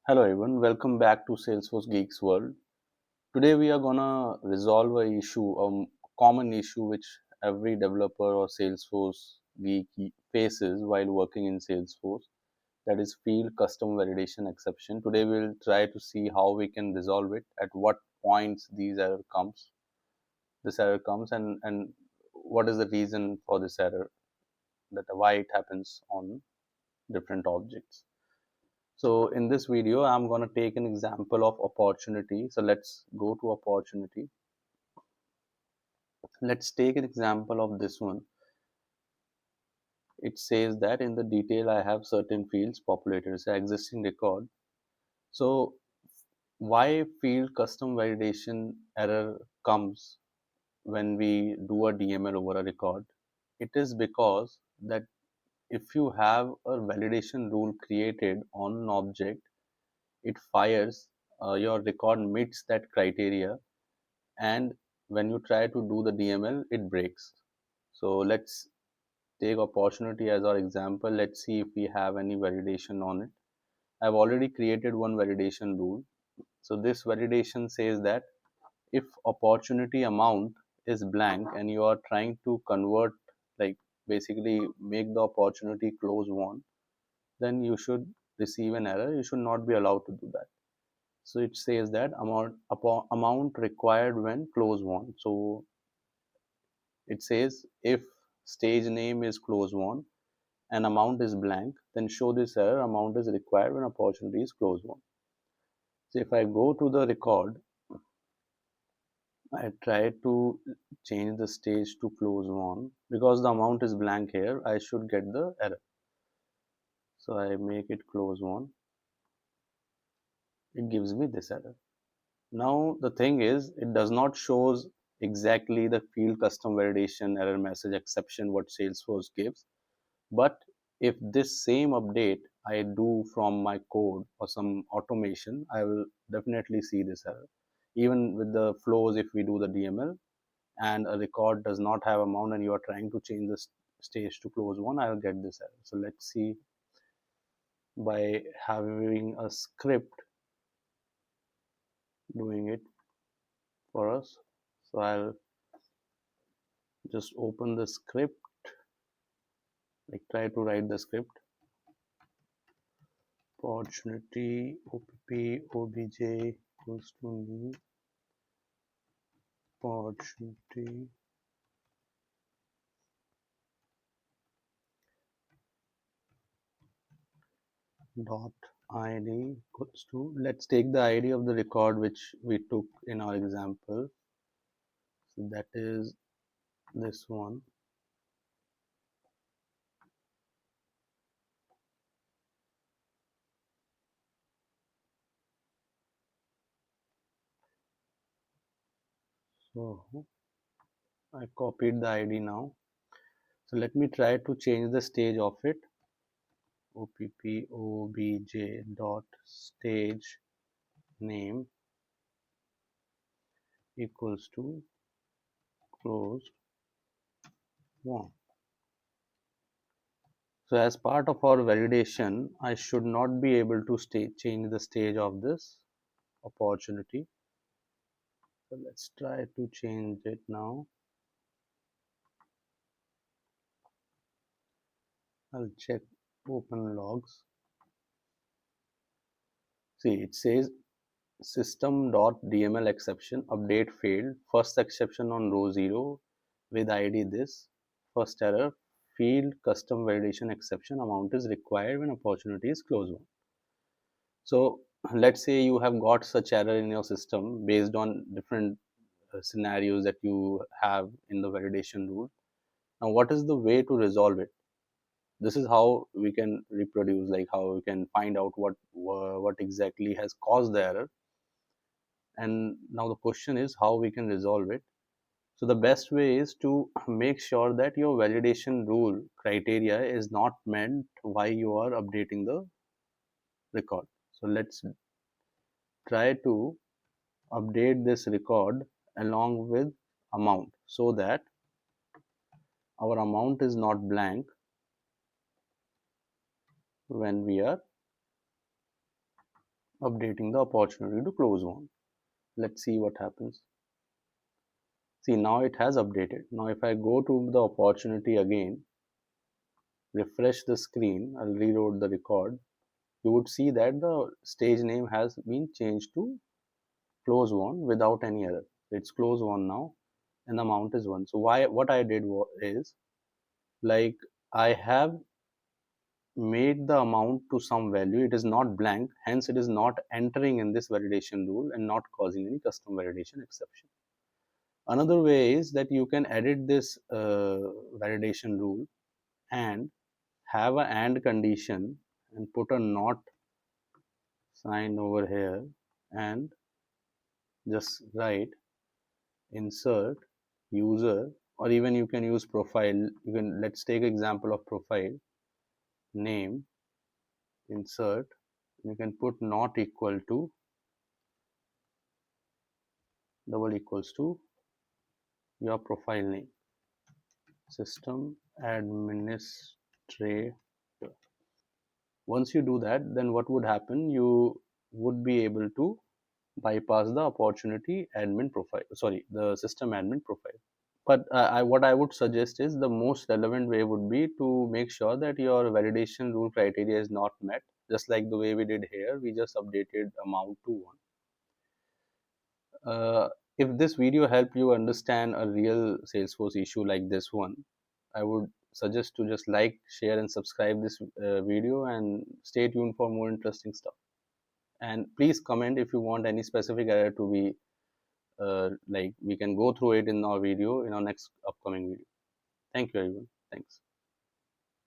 Hello everyone, welcome back to Salesforce Geeks World. Today we are gonna resolve a common issue which every developer or Salesforce geek faces while working in Salesforce. That is field custom validation exception. Today we'll try to see how we can resolve it, at what points this error comes, and what is the reason for this error, that why it happens on different objects. So in this video, I'm going to take an example of opportunity. So let's go to opportunity. Let's take an example of this one. It says that in the detail, I have certain fields populated. It's an existing record. So why field custom validation error comes when we do a DML over a record? It is because that if you have a validation rule created on an object, it fires your record meets that criteria, and when you try to do the DML, it breaks. So let's take opportunity as our example. Let's see if we have any validation on it. I've already created one validation rule. So this validation says that if opportunity amount is blank and you are trying to convert, like basically make the opportunity close one, then you should receive an error. You should not be allowed to do that. So it says that amount required when close one. So it says if stage name is close one and amount is blank, then show this error, amount is required when opportunity is close one. So if I go to the record, I try to change the stage to close one. Because the amount is blank here, I should get the error. So I make it close one. It gives me this error. Now the thing is, it does not shows exactly the field custom validation error message exception what Salesforce gives. But if this same update I do from my code or some automation, I will definitely see this error. Even with the flows, if we do the DML and a record does not have amount and you are trying to change the stage to close one, I will get this error. So let's see by having a script doing it for us. So I'll just open the script, like try to write the script. Opportunity opp obj equals to new opportunity dot id equals to, let's take the id of the record which we took in our example. So that is this one. So I copied the id now. So let me try to change the stage of it. Opp obj dot stage name equals to closed one. So as part of our validation, I should not be able to change the stage of this opportunity. So let's try to change it now. I'll check open logs. See, it says system.dml exception update failed. First exception on row 0 with ID this. First error, field custom validation exception amount is required when opportunity is close one. So let's say you have got such error in your system based on different scenarios that you have in the validation rule. Now what is the way to resolve it? This is how we can reproduce, like how we can find out what exactly has caused the error. And now the question is how we can resolve it. So the best way is to make sure that your validation rule criteria is not meant while you are updating the record. So let's try to update this record along with amount so that our amount is not blank when we are updating the opportunity to close one. Let's see what happens. See, now it has updated. Now if I go to the opportunity again, refresh the screen, I'll reload the record, you would see that the stage name has been changed to close one without any error. It's close one now and the amount is one. So why what I did is, like, I have made the amount to some value. It is not blank, hence it is not entering in this validation rule and not causing any custom validation exception. Another way is that you can edit this validation rule and have a and condition and put a not sign over here and just write insert user, or even you can use profile. You can, let's take example of profile name, insert, you can put not equal to double equals to your profile name, system administrator. Once you do that, then what would happen, you would be able to bypass the opportunity admin profile, sorry, the system admin profile. But what I would suggest is the most relevant way would be to make sure that your validation rule criteria is not met, just like the way we did here. We just updated amount to one. If this video helped you understand a real Salesforce issue like this one, I would suggest to just like, share, and subscribe this video, and stay tuned for more interesting stuff. And please comment if you want any specific error to be like we can go through it in our video, in our next upcoming video. Thank you, everyone. Thanks.